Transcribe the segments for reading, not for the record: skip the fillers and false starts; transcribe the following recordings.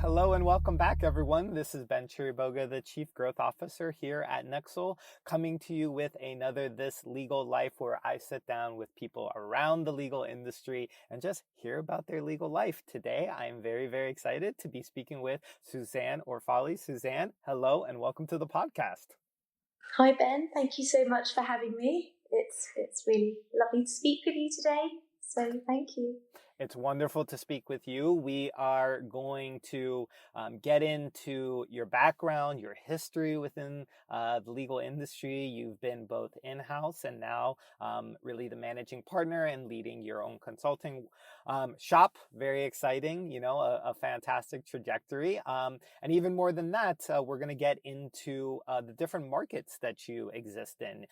Hello and welcome back, everyone. This is Ben Chiriboga, the Chief Growth Officer here at Nexl, coming to you with another This Legal Life, where I sit down with people around the legal industry and just hear about their legal life. Today, I am very, very excited to be speaking with Suzanne Orfali. Suzanne, hello and welcome to the podcast. Hi, Ben. Thank you so much for having me. It's really lovely to speak with you today. So thank you. It's wonderful to speak with you. We are going to get into your background, your history within the legal industry. You've been both in-house and now really the managing partner and leading your own consulting shop. Very exciting, a fantastic trajectory. And even more than that, we're going to get into the different markets that you exist in.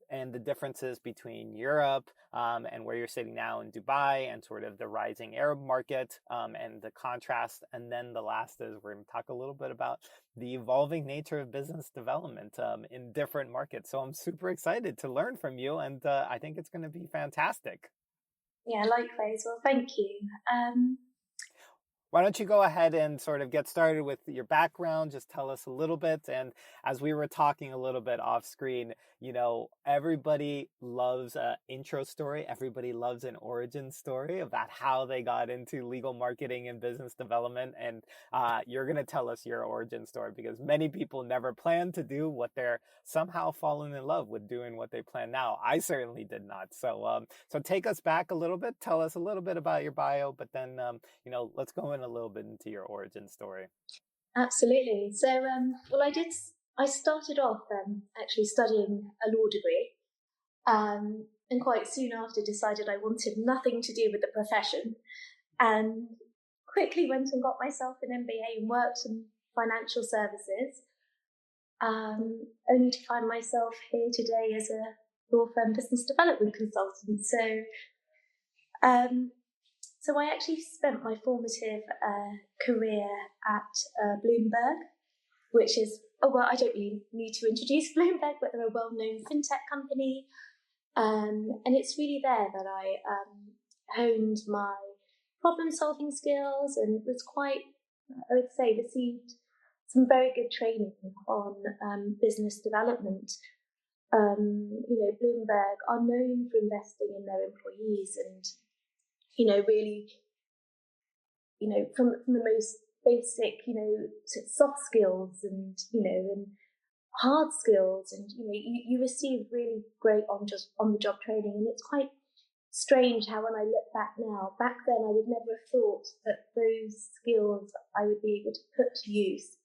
And the differences between Europe and where you're sitting now in Dubai and sort of the rising Arab market and the contrast. And then the last is we're going to talk a little bit about the evolving nature of business development in different markets. So I'm super excited to learn from you, and I think it's going to be fantastic. Yeah, likewise. Well, thank you. Why don't you go ahead and sort of get started with your background? Just tell us a little bit. And as we were talking a little bit off screen, everybody loves an intro story. Everybody loves an origin story about how they got into legal marketing and business development. And you're going to tell us your origin story, because many people never plan to do what they're somehow fallen in love with doing what they plan now. I certainly did not. So take us back a little bit. Tell us a little bit about your bio, but then, let's go in a little bit into your origin story. Absolutely. So, I started off actually studying a law degree, and quite soon after decided I wanted nothing to do with the profession, and quickly went and got myself an MBA and worked in financial services, only to find myself here today as a law firm business development consultant. So I actually spent my formative career at Bloomberg, which is, I don't really need to introduce Bloomberg, but they're a well-known fintech company. And it's really there that I honed my problem-solving skills and was quite, I would say, received some very good training on business development. Bloomberg are known for investing in their employees and really, from the most basic, soft skills and, and hard skills. And, you receive really great on the job training. And it's quite strange how when I look back now, back then I would never have thought that those skills I would be able to put to use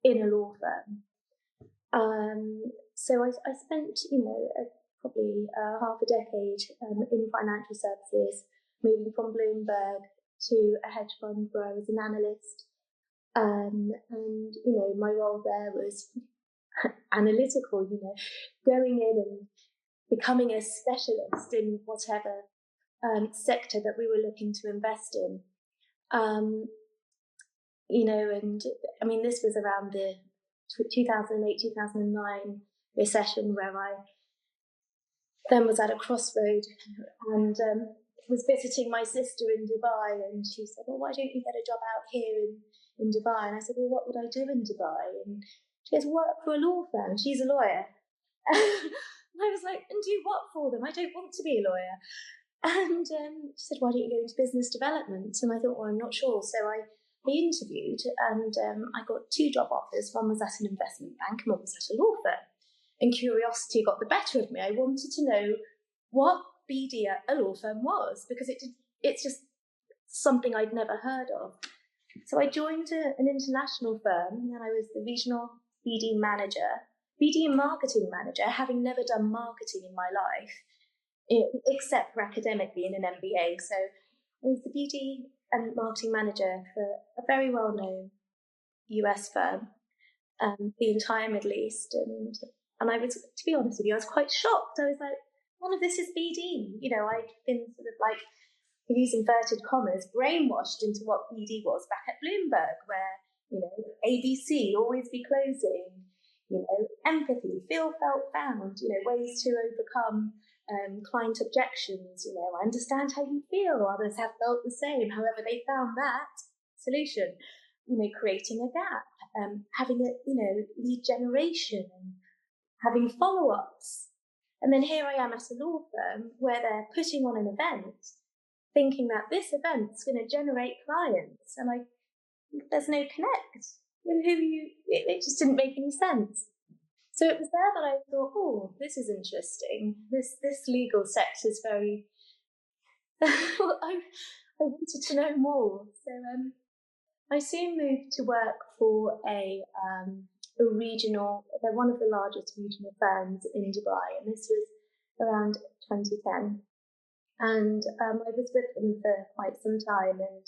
in a law firm. So I spent, probably half a decade in financial services, moving from Bloomberg to a hedge fund where I was an analyst. And my role there was analytical, going in and becoming a specialist in whatever sector that we were looking to invest in. And I mean, this was around the 2008-2009 recession, where I then was at a crossroad and was visiting my sister in Dubai, and she said, well, why don't you get a job out here in Dubai? And I said, well, what would I do in Dubai? And she goes, work for a law firm. She's a lawyer. And I was like, and do what for them? I don't want to be a lawyer. And she said, why don't you go into business development? And I thought, well, I'm not sure. So I interviewed, and I got 2 job offers. One was at an investment bank and one was at a law firm. And curiosity got the better of me. I wanted to know what BD at a law firm was, because it's just something I'd never heard of. So I joined an international firm, and I was the regional BD and marketing manager, having never done marketing in my life, except for academically in an MBA. So I was the BD and marketing manager for a very well-known US firm, the entire Middle East. And I was, to be honest with you, I was quite shocked. I was like, none of this is BD. I'd been sort of like, use inverted commas, brainwashed into what BD was back at Bloomberg, where, ABC, always be closing, empathy, feel, felt, found, ways to overcome client objections, I understand how you feel, others have felt the same, however they found that solution. creating a gap, having lead generation, and having follow-ups. And then here I am at a law firm where they're putting on an event, thinking that this event's going to generate clients, and there's no connect. It just didn't make any sense. So it was there that I thought, oh, this is interesting. This legal sector is very. I wanted to know more. So I soon moved to work for a regional. They're one of the largest regional firms in Dubai, and this was around 2010. And I was with them for quite some time, and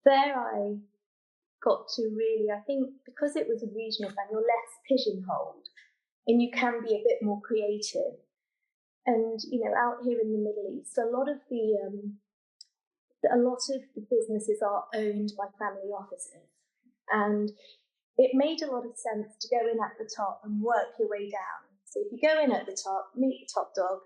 there I got to really, I think, because it was a regional firm, you're less pigeonholed, and you can be a bit more creative. And out here in the Middle East, a lot of the businesses are owned by family offices, and it made a lot of sense to go in at the top and work your way down. So if you go in at the top, meet the top dog,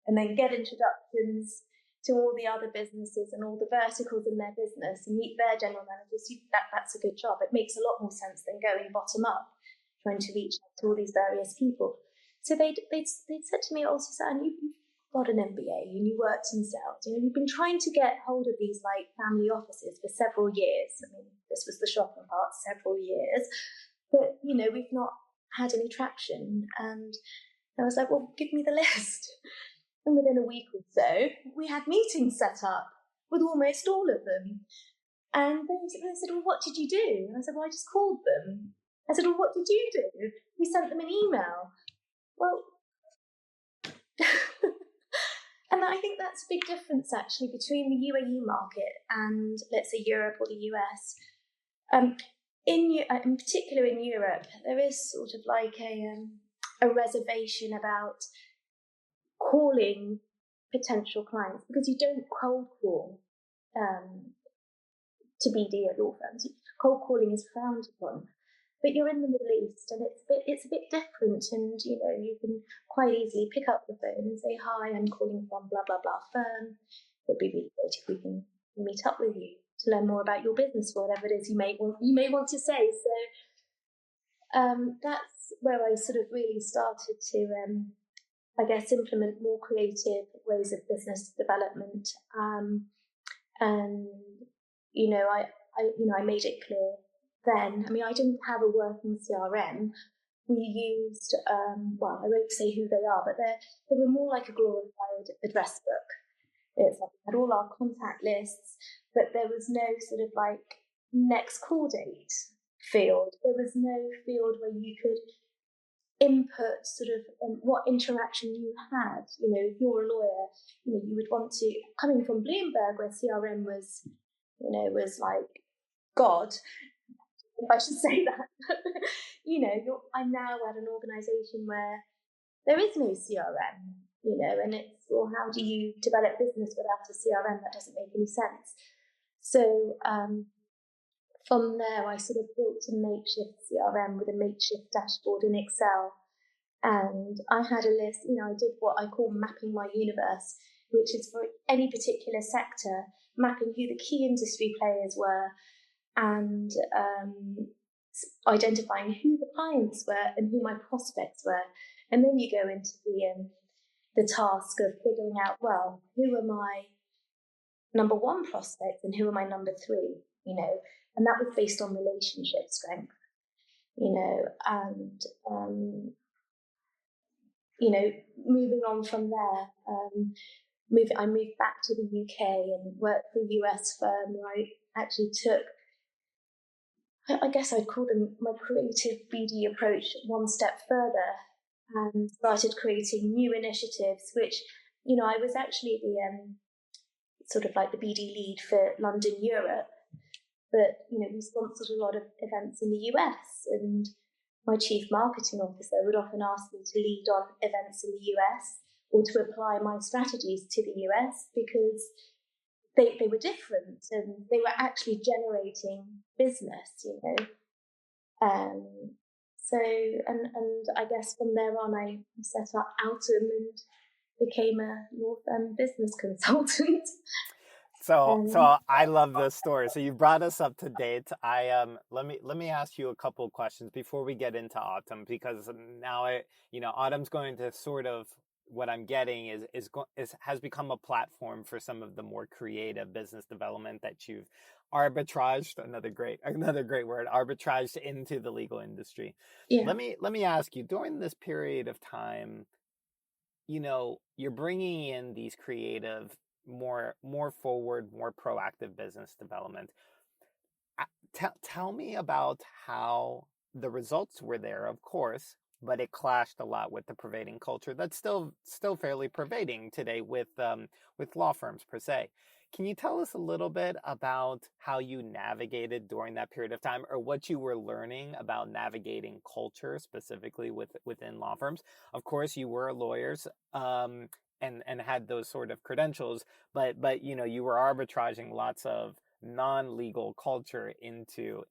and then get introductions to all the other businesses and all the verticals in their business and meet their general managers, that's a good job. It makes a lot more sense than going bottom up, trying to reach out to all these various people. So they'd said to me, oh, Suzanne, you've got an MBA and you worked in sales. You've been trying to get hold of these like family offices for several years. I mean, this was the shocking part, several years. But, we've not had any traction. And I was like, well, give me the list. And within a week or so, we had meetings set up with almost all of them. And they said, well, what did you do? And I said, well, I just called them. I said, well, what did you do? We sent them an email. Well, and I think that's a big difference, actually, between the UAE market and, let's say, Europe or the US. In particular in Europe, there is sort of like a reservation about calling potential clients, because you don't cold call to BD at law firms. Cold calling is frowned upon. But you're in the Middle East, and it's a bit different, and you can quite easily pick up the phone and say, "Hi, I'm calling from blah blah blah firm. It'd be really great if we can meet up with you to learn more about your business, or whatever it is you may want to say." So that's where I sort of really started to, I guess, implement more creative ways of business development, and I made it clear. Then, I mean, I didn't have a working CRM. We used, I won't say who they are, but they were more like a glorified address book. It's like we had all our contact lists, but there was no sort of like next call date field. There was no field where you could input sort of what interaction you had. If you're a lawyer, you would want to, coming from Bloomberg, where CRM was, was like God, if I should say that. I'm now at an organisation where there is no CRM, and it's, well, how do you develop business without a CRM? That doesn't make any sense. So from there, I sort of built a makeshift CRM with a makeshift dashboard in Excel. And I had a list, I did what I call mapping my universe, which is for any particular sector, mapping who the key industry players were, and identifying who the clients were and who my prospects were. And then you go into the task of figuring out, well, who are my number one prospects and who are my number three, and that was based on relationship strength, and moving on from there, I moved back to the UK and worked for a US firm where I actually took, I guess I'd call them my creative BD approach one step further, and started creating new initiatives, which, I was actually the sort of like the BD lead for London, Europe, but, we sponsored a lot of events in the US, and my chief marketing officer would often ask me to lead on events in the US or to apply my strategies to the US, because they were different and they were actually generating business, So, and I guess from there on, I set up Autem and became a law firm business consultant. Um, So I love this story. So you brought us up to date. Let me ask you a couple of questions before we get into Autumn, because now Autumn's going to sort of, what I'm getting is has become a platform for some of the more creative business development that you've arbitraged, another great word, arbitraged into the legal industry. yeah, Let me ask you, during this period of time, you're bringing in these creative, more forward, more proactive business development. Tell me about how the results were there, of course, but it clashed a lot with the pervading culture that's still fairly pervading today with law firms per se. Can you tell us a little bit about how you navigated during that period of time, or what you were learning about navigating culture specifically within law firms? Of course, you were lawyers, and had those sort of credentials, but you were arbitraging lots of non-legal culture into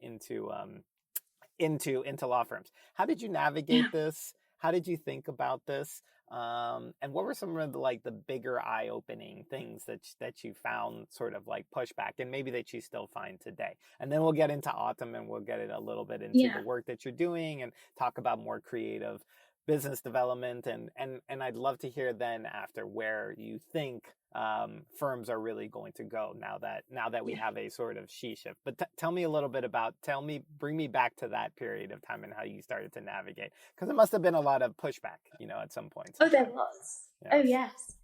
law firms. How did you yeah. navigate this? How did you think about this? And what were some of the bigger eye-opening things that you found, sort of like pushback, and maybe that you still find today? And then we'll get into Autumn, and we'll get it a little bit into the Yeah. work that you're doing, and talk about more creative business development, and I'd love to hear then after where you think firms are really going to go now that we Yeah. have a sort of she shift. But tell me a little bit about, bring me back to that period of time and how you started to navigate, because it must have been a lot of pushback, at some points Oh, in there time. was. Oh, Yes. yes.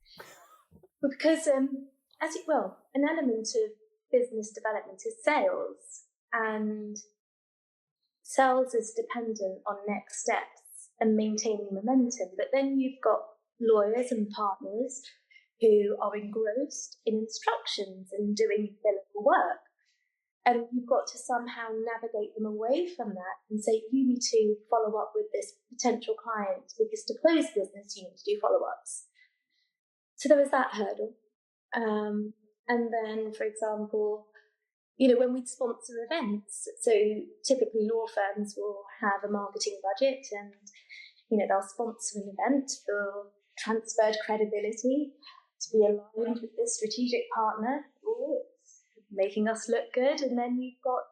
Well, because an element of business development is sales, and sales is dependent on next steps and maintaining momentum. But then you've got lawyers and partners who are engrossed in instructions and doing billable work. And you've got to somehow navigate them away from that and say, you need to follow up with this potential client, because to close business, you need to do follow-ups. So there was that hurdle. And then, for example, when we'd sponsor events, so typically law firms will have a marketing budget, and, they'll sponsor an event for transferred credibility to be aligned with this strategic partner. Oh, it's making us look good. And then you've got,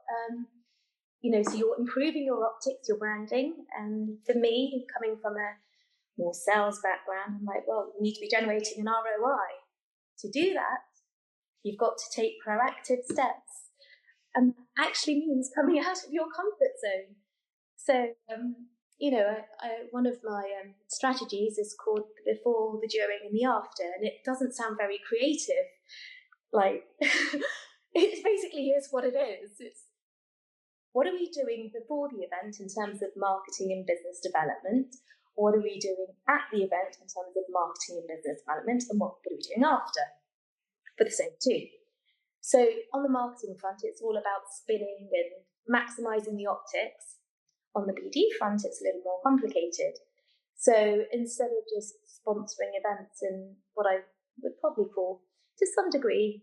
so you're improving your optics, your branding. And for me, coming from a more sales background, I'm like, well, you need to be generating an ROI. To do that, you've got to take proactive steps. And that actually means coming out of your comfort zone. So, one of my strategies is called the before, the during, and the after. And it doesn't sound very creative. Like, it basically is what it is. It's, what are we doing before the event in terms of marketing and business development? What are we doing at the event in terms of marketing and business development? And what are we doing after for the same too? So on the marketing front, it's all about spinning and maximizing the optics. On the BD front, it's a little more complicated. So instead of just sponsoring events and what I would probably call, to some degree,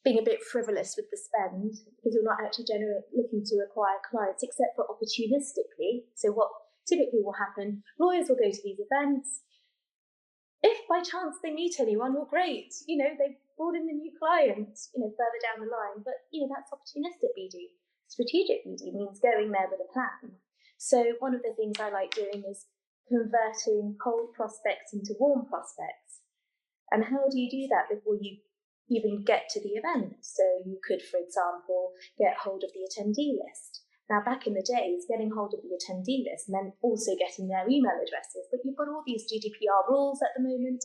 being a bit frivolous with the spend, because you're not actually looking to acquire clients, except for opportunistically. So what typically will happen, lawyers will go to these events. If by chance they meet anyone, well, great, they've brought in a new client, further down the line. But, that's opportunistic BD. Strategic BD means going there with a plan. So one of the things I like doing is converting cold prospects into warm prospects. And how do you do that before you even get to the event? So you could, for example, get hold of the attendee list. Now, back in the days, getting hold of the attendee list meant also getting their email addresses. But you've got all these GDPR rules at the moment,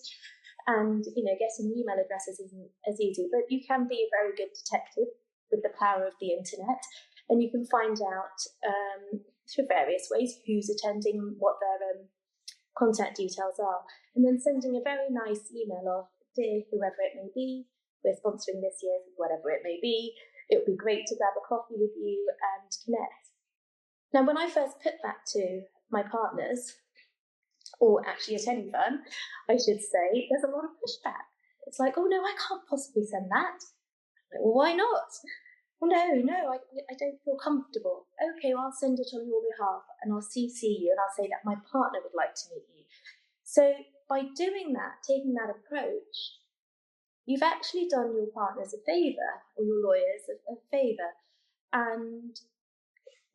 and, getting email addresses isn't as easy. But you can be a very good detective with the power of the internet, and you can find out through various ways who's attending, what their contact details are, and then sending a very nice email of, dear whoever it may be, we're sponsoring this year, whatever it may be. It would be great to grab a coffee with you and connect. Now, when I first put that to my partners, or actually at any firm, I should say, there's a lot of pushback. It's like, oh no, I can't possibly send that. Like, well, why not? Well, no, I don't feel comfortable. Okay, well, I'll send it on your behalf, and I'll CC you, and I'll say that my partner would like to meet you. So by doing that, taking that approach, you've actually done your partners a favour, or your lawyers a favour. And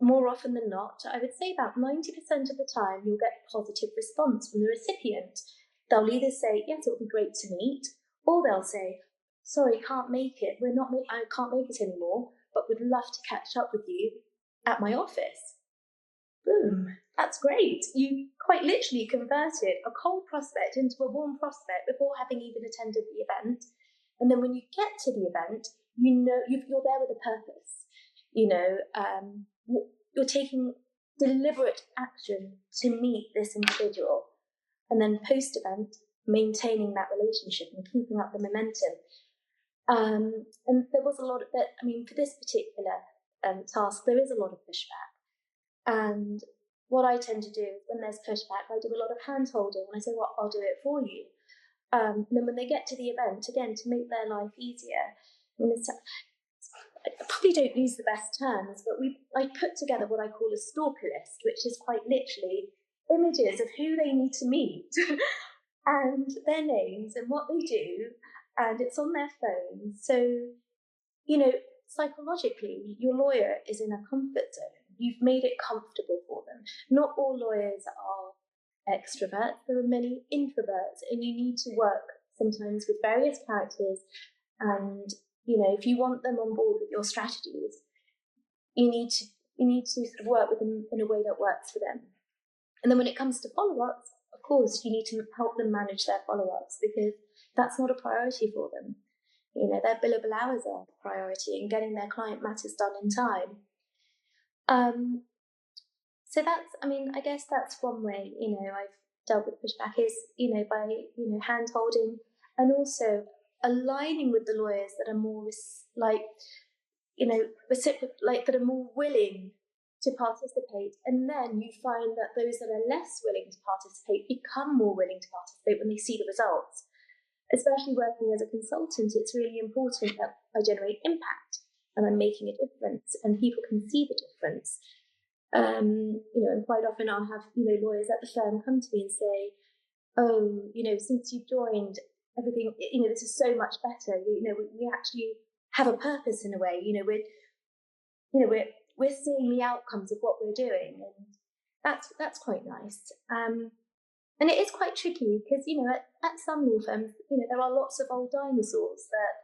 more often than not, I would say about 90% of the time, you'll get positive response from the recipient. They'll either say, yes, it'll be great to meet, or they'll say, sorry, can't make it. I can't make it anymore, but would love to catch up with you at my office. Boom, that's great. You quite literally converted a cold prospect into a warm prospect before having even attended the event. And then when you get to the event, you're there with a purpose. You're taking deliberate action to meet this individual, and then post-event, maintaining that relationship and keeping up the momentum. And there was a lot of that. I mean, for this particular task, there is a lot of pushback. And what I tend to do when there's pushback, I do a lot of hand-holding, and I say, well, I'll do it for you. And then when they get to the event, again, to make their life easier, I probably don't use the best terms, but I put together what I call a stalker list, which is quite literally images of who they need to meet and their names and what they do, and it's on their phone. So, psychologically, your lawyer is in a comfort zone. You've made it comfortable for them. Not all lawyers are extroverts. There are many introverts, and you need to work sometimes with various characters. And, if you want them on board with your strategies, you need to sort of work with them in a way that works for them. And then when it comes to follow-ups, of course, you need to help them manage their follow-ups, because that's not a priority for them. Their billable hours are a priority, and getting their client matters done in time. So I guess that's one way, I've dealt with pushback is, by, hand holding, and also aligning with the lawyers that are more that are more willing to participate. And then you find that those that are less willing to participate become more willing to participate when they see the results. Especially working as a consultant, it's really important that I generate impact and I'm making a difference and people can see the difference. And quite often I'll have, lawyers at the firm come to me and say, oh, since you've joined, everything, this is so much better. We actually have a purpose in a way. We're seeing the outcomes of what we're doing, and that's quite nice. And it is quite tricky because, at some law firms, there are lots of old dinosaurs that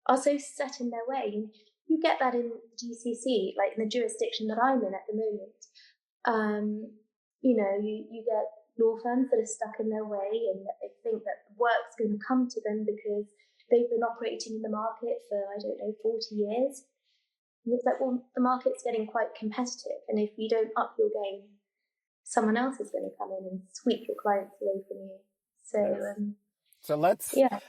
are so set in their way. And you get that in GCC, like in the jurisdiction that I'm in at the moment. You get law firms that are stuck in their way and that they think that the work's going to come to them because they've been operating in the market for, 40 years. And it's like, well, the market's getting quite competitive. And if you don't up your game, someone else is going to come in and sweep your clients away from you. So let's, yeah.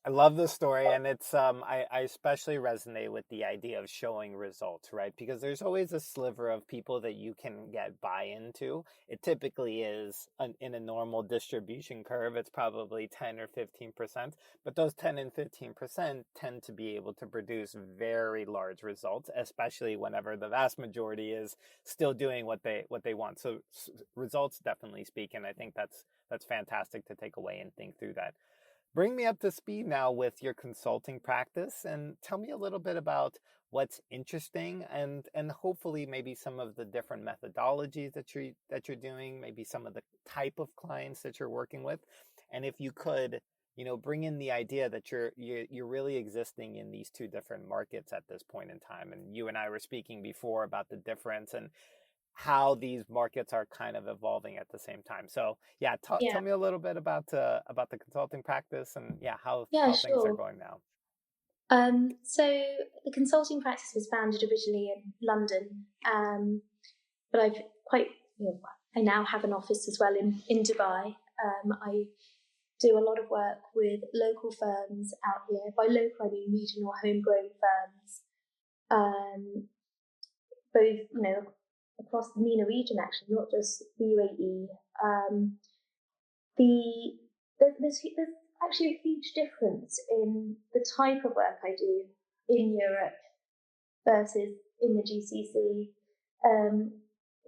I love the story, and it's I especially resonate with the idea of showing results, right? Because there's always a sliver of people that you can get buy-in to. It typically is in a normal distribution curve, it's probably 10 or 15%, but those 10 and 15% tend to be able to produce very large results, especially whenever the vast majority is still doing what they want. So results definitely speak, and I think that's fantastic to take away and think through that. Bring me up to speed now with your consulting practice and tell me a little bit about what's interesting and hopefully maybe some of the different methodologies that you're doing, maybe some of the type of clients that you're working with. And if you could, bring in the idea that you're really existing in these two different markets at this point in time. And you and I were speaking before about the difference and how these markets are kind of evolving at the same time. So tell me a little bit about the consulting practice and how things are going now. So the consulting practice was founded originally in London, but I now have an office as well in Dubai. I do a lot of work with local firms out here. By local, I mean regional homegrown firms, both across the MENA region, actually, not just the UAE. There's actually a huge difference in the type of work I do in Europe versus in the GCC.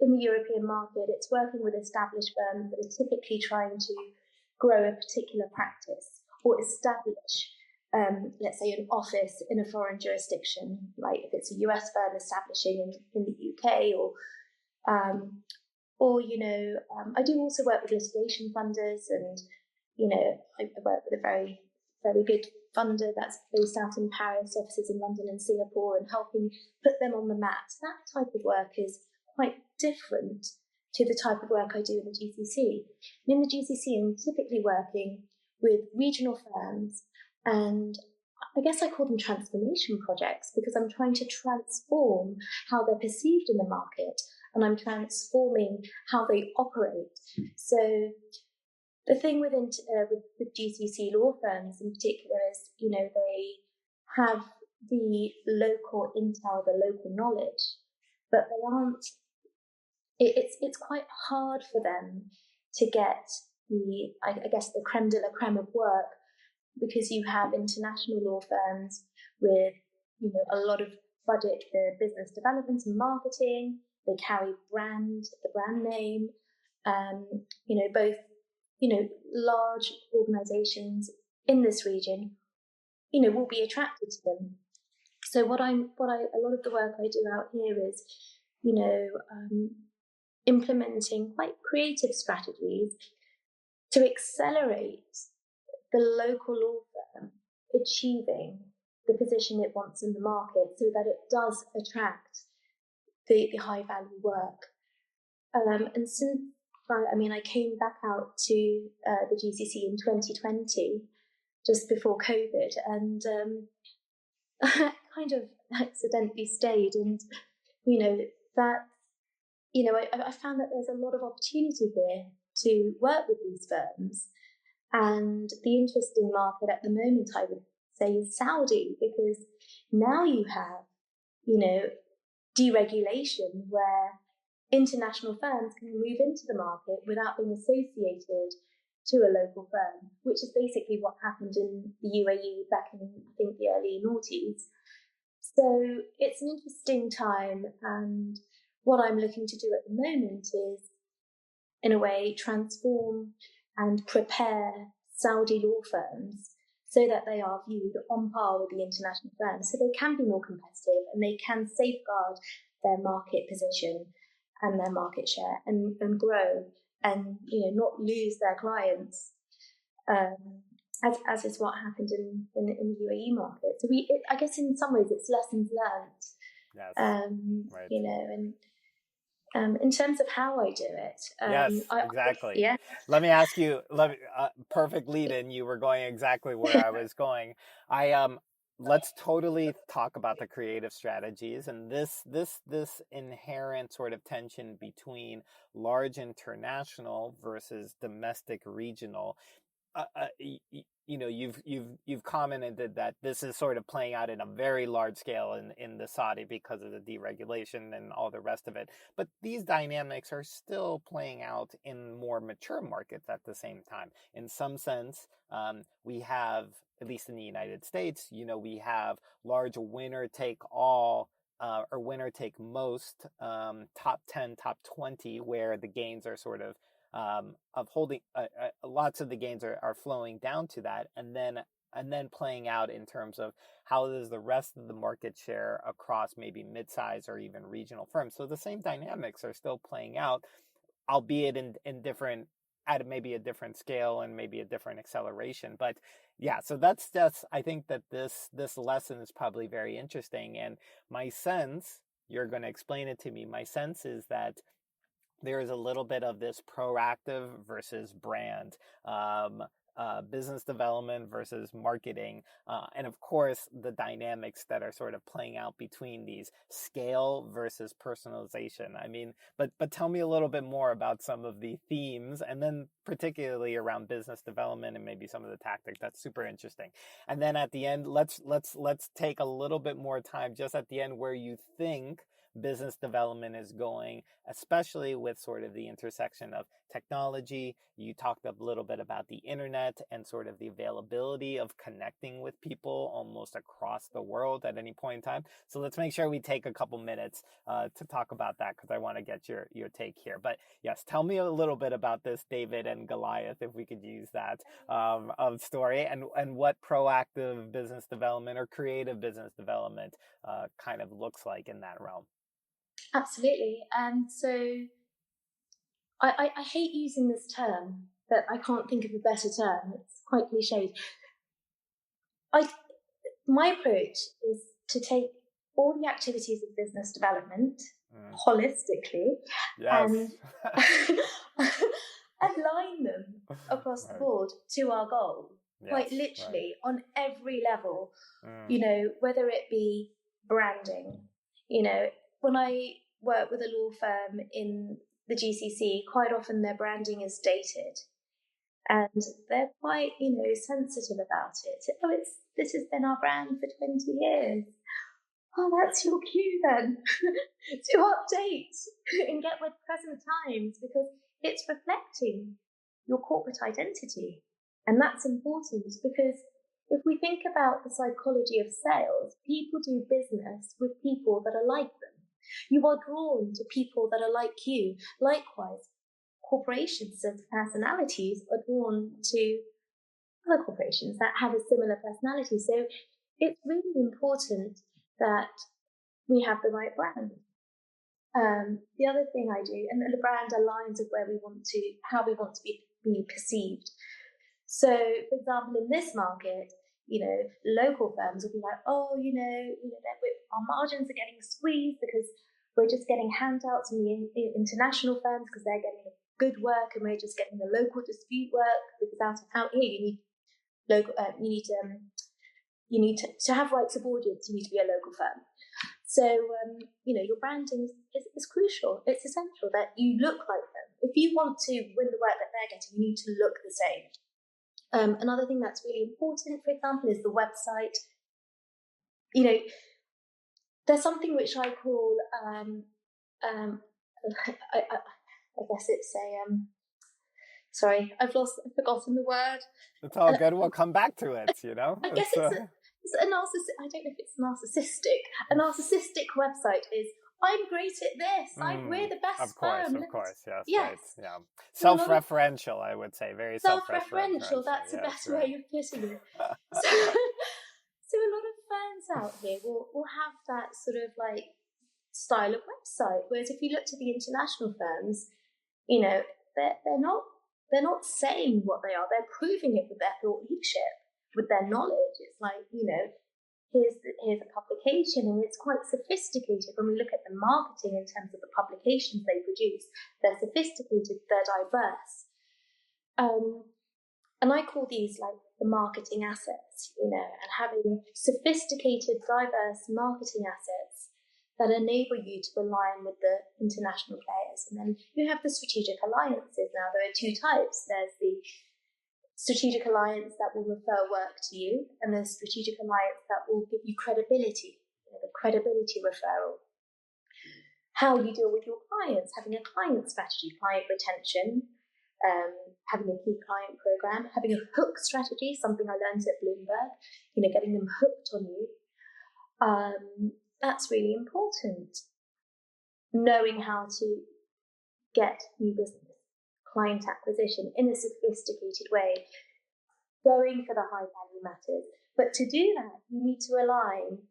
In the European market, it's working with established firms that are typically trying to grow a particular practice or establish let's say, an office in a foreign jurisdiction, like if it's a US firm establishing in the UK, I do also work with litigation funders, and I work with a very, very good funder that's based out in Paris, offices in London and Singapore, and helping put them on the map. That type of work is quite different to the type of work I do in the GCC. And in the GCC, I'm typically working with regional firms, and I guess I call them transformation projects, because I'm trying to transform how they're perceived in the market, and I'm transforming how they operate. So the thing with GCC law firms in particular is, they have the local intel, the local knowledge, but they aren't. It's quite hard for them to get the creme de la creme of work, because you have international law firms with a lot of budget for business development and marketing. They carry the brand name. Both large organizations in this region will be attracted to them. So a lot of the work I do out here is implementing quite creative strategies to accelerate the local law firm achieving the position it wants in the market, so that it does attract the high value work. And since I came back out to the GCC in 2020, just before COVID, and I kind of accidentally stayed, and I found that there's a lot of opportunity here to work with these firms. And the interesting market at the moment, I would say, is Saudi, because now you have, deregulation, where international firms can move into the market without being associated to a local firm, which is basically what happened in the UAE back in, I think, the early noughties. So it's an interesting time, and what I'm looking to do at the moment is, in a way, transform and prepare Saudi law firms so that they are viewed on par with the international firms, so they can be more competitive and they can safeguard their market position and their market share and grow, and not lose their clients, as is what happened in the UAE market. So I guess in some ways it's lessons learned. Yes. Right. And in terms of how I do it. Yes, exactly. Yeah. Let me ask you, perfect lead in, you were going exactly where I was going. Let's totally talk about the creative strategies and this inherent sort of tension between large international versus domestic regional. You've commented that this is sort of playing out in a very large scale in the Saudi because of the deregulation and all the rest of it. But these dynamics are still playing out in more mature markets at the same time. In some sense, we have, at least in the United States, we have large winner take all or winner take most, top 10, top 20, where the gains are sort of holding, lots of the gains are flowing down to that, and then playing out in terms of how does the rest of the market share across maybe mid-size or even regional firms. So the same dynamics are still playing out, albeit in different, at maybe a different scale and maybe a different acceleration. But yeah, so that's just, I think that this lesson is probably very interesting. And my sense, you're going to explain it to me, my sense is that there is a little bit of this proactive versus brand, business development versus marketing, and of course the dynamics that are sort of playing out between these, scale versus personalization. I mean, but tell me a little bit more about some of the themes, and then particularly around business development and maybe some of the tactics. That's super interesting. And then at the end, let's take a little bit more time just at the end where you think business development is going, especially with sort of the intersection of technology. You talked a little bit about the internet and sort of the availability of connecting with people almost across the world at any point in time. So let's make sure we take a couple minutes to talk about that, because I want to get your take here. But yes, tell me a little bit about this David and Goliath, if we could use that of story, and what proactive business development or creative business development kind of looks like in that realm. Absolutely. And so I hate using this term, but I can't think of a better term. It's quite cliched. My approach is to take all the activities of business development holistically and align them across the board to our goal, quite literally on every level, whether it be branding. When I work with a law firm in the GCC, quite often their branding is dated. And they're quite, sensitive about it. Oh, this has been our brand for 20 years. Oh, that's your cue then to update and get with present times, because it's reflecting your corporate identity. And that's important, because if we think about the psychology of sales, people do business with people that are like them. You are drawn to people that are like you. Likewise, corporations of personalities are drawn to other corporations that have a similar personality. So it's really important that we have the right brand. The other thing I do, and the brand aligns with how we want to be perceived. So, for example, in this market, local firms will be like, oh, our margins are getting squeezed because we're just getting handouts from the international firms because they're getting good work, and we're just getting the local dispute work, because out here you need local. You need to have rights of audience. You need to be a local firm. So your branding is crucial. It's essential that you look like them. If you want to win the work that they're getting, you need to look the same. Another thing that's really important, for example, is the website. There's something which I call I guess it's sorry, I've forgotten the word. It's all good. We'll come back to it, I guess it's a narcissistic, I don't know if it's narcissistic. A narcissistic website is, I'm great at this. We're the best firm. Of course, yes. Yes. Right, yeah. Self-referential, I would say. Very self-referential. That's the best way of putting it. So a lot of firms out here will have that sort of like style of website. Whereas if you look to the international firms, they're not saying what they are. They're proving it with their thought leadership, with their knowledge. It's like, here's a publication, and it's quite sophisticated. When we look at the marketing in terms of the publications they produce, they're sophisticated, they're diverse. And I call these like the marketing assets, and having sophisticated, diverse marketing assets that enable you to align with the international players. And then you have the strategic alliances. Now, there are two types. There's the strategic alliance that will refer work to you, and the strategic alliance that will give you credibility, the credibility referral. How you deal with your clients, having a client strategy, client retention, having a key client program, having a hook strategy, something I learned at Bloomberg, getting them hooked on you. That's really important. Knowing how to get new business, client acquisition in a sophisticated way, going for the high value matters. But to do that, you need to align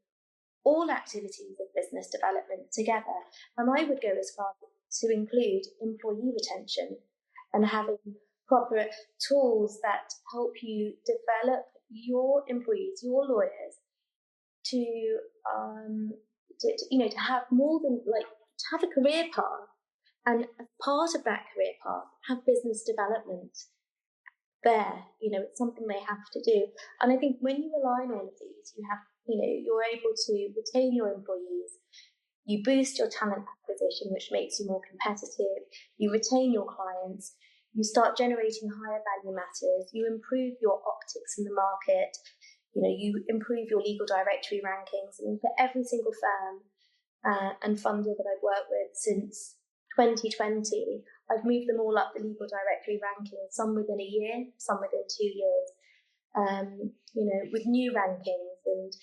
all activities of business development together. And I would go as far to include employee retention and having proper tools that help you develop your employees, your lawyers, to have more than to have a career path, and as part of that career path, have business development there. It's something they have to do. And I think when you align all of these, you're able to retain your employees, you boost your talent acquisition, which makes you more competitive, you retain your clients, you start generating higher value matters, you improve your optics in the market, you improve your legal directory rankings. I mean, for every single firm, and funder that I've worked with since 2020, I've moved them all up the legal directory ranking, some within a year, some within 2 years, with new rankings.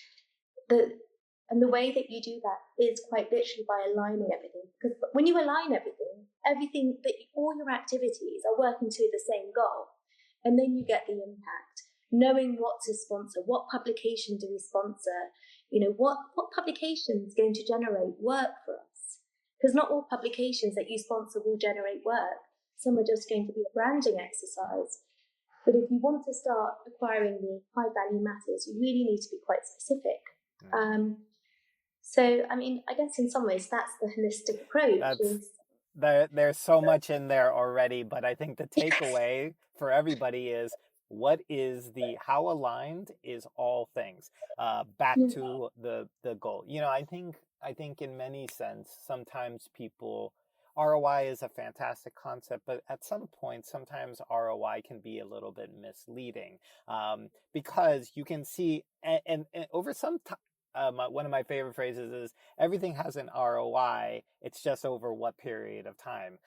And the way that you do that is quite literally by aligning everything. Because when you align everything that all your activities are working to the same goal, and then you get the impact. Knowing what to sponsor, what publication do we sponsor, what publication is going to generate work for us? Because not all publications that you sponsor will generate work. Some are just going to be a branding exercise. But if you want to start acquiring the high value matters, you really need to be quite specific. So, I guess in some ways that's the holistic approach. There's so much in there already, but I think the takeaway for everybody is how aligned is all things back to the goal. I think in many sense, sometimes ROI is a fantastic concept, but at some point, sometimes ROI can be a little bit misleading because you can see, and over some time, one of my favorite phrases is everything has an ROI. It's just over what period of time.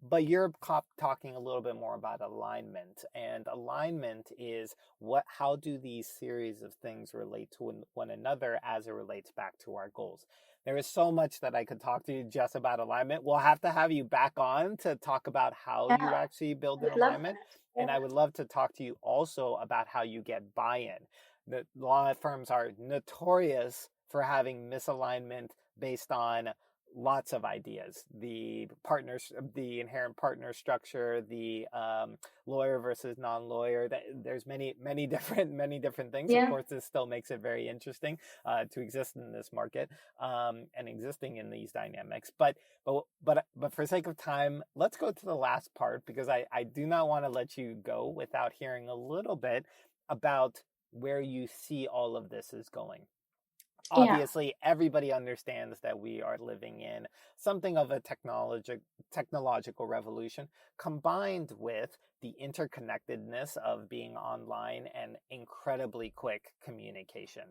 But you're talking a little bit more about alignment, and alignment is how do these series of things relate to one another as it relates back to our goals. There is so much that I could talk to you just about alignment. We'll have to have you back on to talk about how you actually build an alignment. And I would love to talk to you also about how you get buy-in. The law firms are notorious for having misalignment based on lots of ideas. The inherent partner structure, the lawyer versus non-lawyer. There's many different things. Yeah. Of course, this still makes it very interesting to exist in this market and existing in these dynamics. But for sake of time, let's go to the last part, because I do not want to let you go without hearing a little bit about where you see all of this is going. Obviously, everybody understands that we are living in something of a technological revolution, combined with the interconnectedness of being online and incredibly quick communication.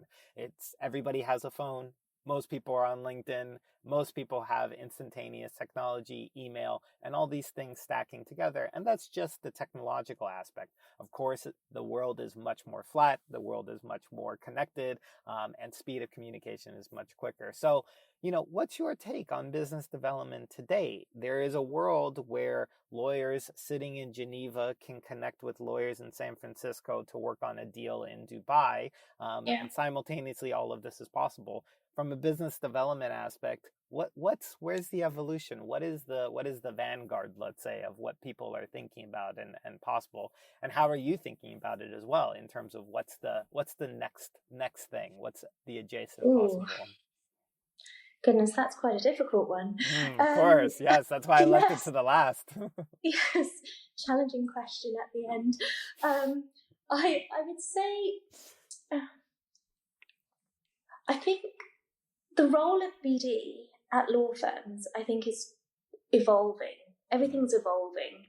Everybody has a phone. Most people are on LinkedIn. Most people have instantaneous technology, email, and all these things stacking together. And that's just the technological aspect. Of course, the world is much more flat. The world is much more connected, and speed of communication is much quicker. So, what's your take on business development today? There is a world where lawyers sitting in Geneva can connect with lawyers in San Francisco to work on a deal in Dubai. And simultaneously, all of this is possible. From a business development aspect, where's the evolution? What is the vanguard, let's say, of what people are thinking about and possible? And how are you thinking about it as well, in terms of what's the next thing? What's the adjacent possible? Goodness, that's quite a difficult one. Of course, yes. That's why I left it to the last. Yes, challenging question at the end. I would say, I think the role of BD at law firms, I think, is evolving. Everything's evolving.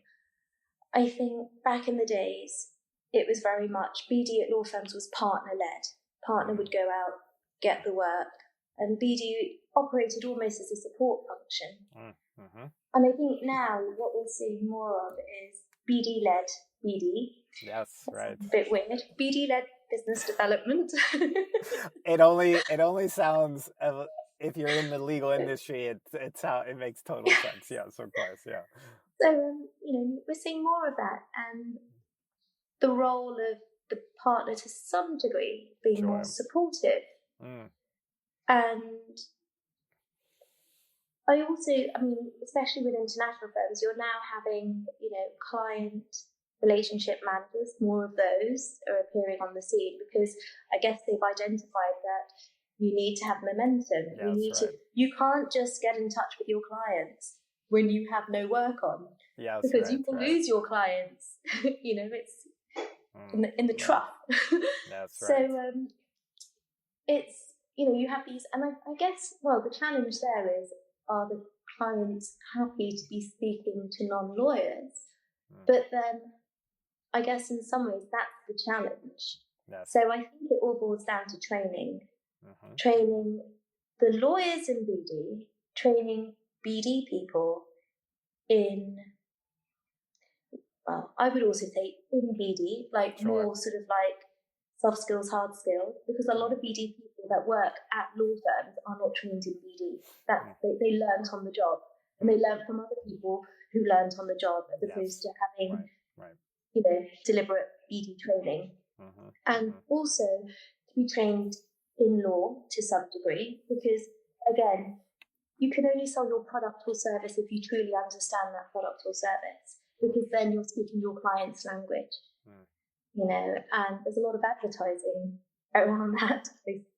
I think back in the days, it was very much BD at law firms was partner-led. Partner would go out, get the work, and BD operated almost as a support function. Mm-hmm. And I think now what we're seeing more of is BD-led BD. Yes, right. A bit weird. BD-led business development. It only sounds, if you're in the legal industry, it makes total sense. Yes, of course, yeah. So we're seeing more of that, and the role of the partner to some degree being more supportive. And I also, especially with international firms, you're now having, client relationship managers. More of those are appearing on the scene, because I guess they've identified that you need to have momentum. You can't just get in touch with your clients when you have no work on, because you will lose your clients. It's in the trough. That's right. So it's, you have these, and I guess, the challenge there is, are the clients happy to be speaking to non-lawyers? But then I guess in some ways that's the challenge. Yes. So I think it all boils down to training. Training the lawyers in BD training BD people in, well, I would also say in BD, like Sure. more sort of like soft skills, hard skills, because a lot of BD people that work at law firms are not trained in BD. They learned on the job, and they learned from other people who learned on the job, as opposed to having, deliberate BD training. And also to be trained in law to some degree, because again, you can only sell your product or service if you truly understand that product or service, because then you're speaking your client's language. And there's a lot of advertising around that. We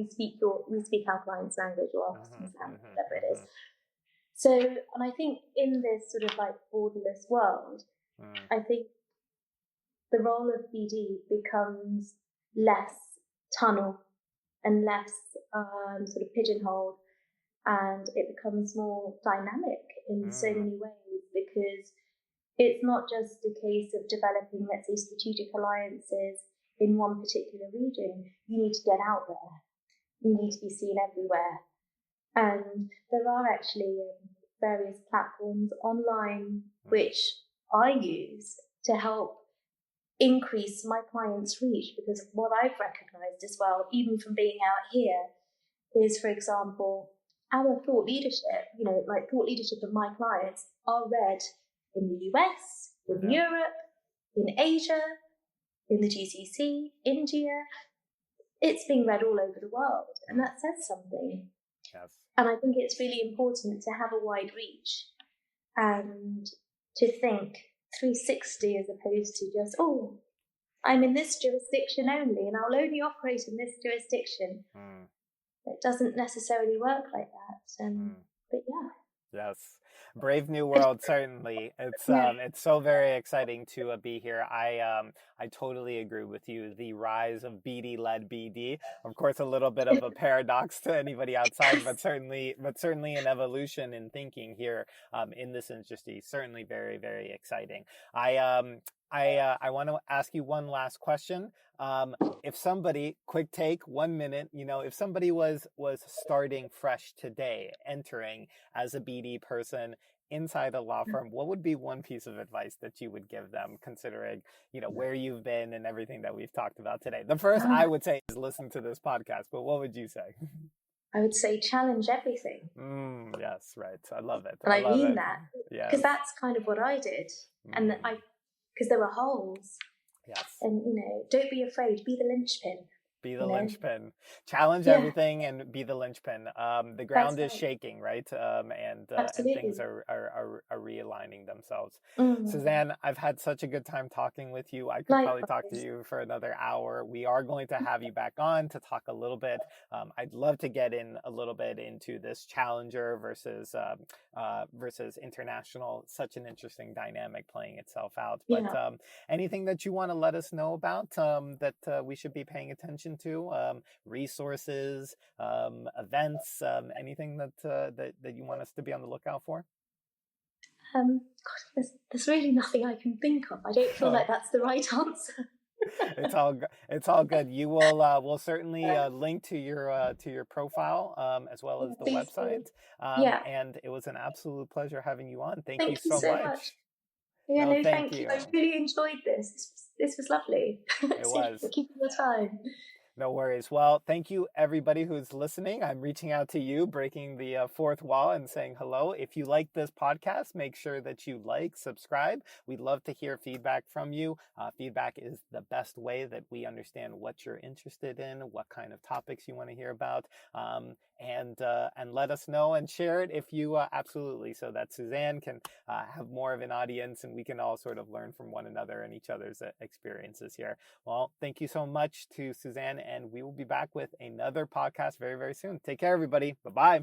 speak our client's language, or our customer's language, whatever it is. So, and I think in this sort of like borderless world, I think the role of BD becomes less tunnel and less sort of pigeonholed, and it becomes more dynamic in so many ways, because it's not just a case of developing, let's say, strategic alliances in one particular region. You need to get out there. You need to be seen everywhere. And there are actually various platforms online which I use to help increase my clients' reach, because what I've recognized as well, even from being out here, is, for example, our thought leadership, thought leadership of my clients are read in the US, in Europe, in Asia, in the GCC, India. It's being read all over the world, and that says something. Yes. And I think it's really important to have a wide reach and to think 360 as opposed to just, I'm in this jurisdiction only and I'll only operate in this jurisdiction. It doesn't necessarily work like that. But yeah. Yes. Brave new world, certainly. It's so very exciting to be here. I totally agree with you. The rise of BD-led BD, of course, a little bit of a paradox to anybody outside, but certainly an evolution in thinking here in this industry. Certainly very, very exciting. I want to ask you one last question. If somebody, quick take, 1 minute, if somebody was starting fresh today, entering as a BD person inside a law firm, what would be one piece of advice that you would give them, considering, where you've been and everything that we've talked about today? The first I would say is listen to this podcast, but what would you say? I would say challenge everything. Yes, right. I love it. And I mean that, because that's kind of what I did. And because there were holes. Yes. And, don't be afraid, be the linchpin. Be the linchpin. Challenge everything and be the linchpin. The ground is shaking, right? And things are realigning themselves. Suzanne, I've had such a good time talking with you. I could probably talk to you for another hour. We are going to have you back on to talk a little bit. I'd love to get in a little bit into this challenger versus international. Such an interesting dynamic playing itself out. But anything that you want to let us know about that we should be paying attention to, resources, events, anything that you want us to be on the lookout for? There's really nothing I can think of. I don't feel like that's the right answer. It's all good. You will we'll certainly link to your profile as well as the website. And it was an absolute pleasure having you on. Thank you so much. Yeah, thank you. I really enjoyed this. This was lovely. It was. For keeping your time. No worries. Well, thank you everybody who's listening. I'm reaching out to you, breaking the fourth wall and saying hello. If you like this podcast, make sure that you subscribe. We'd love to hear feedback from you. Feedback is the best way that we understand what you're interested in, what kind of topics you want to hear about, and let us know and share it if you absolutely, so that Suzanne can have more of an audience and we can all sort of learn from one another and each other's experiences here. Well, thank you so much to Suzanne, and we will be back with another podcast very, very soon. Take care, everybody. Bye-bye.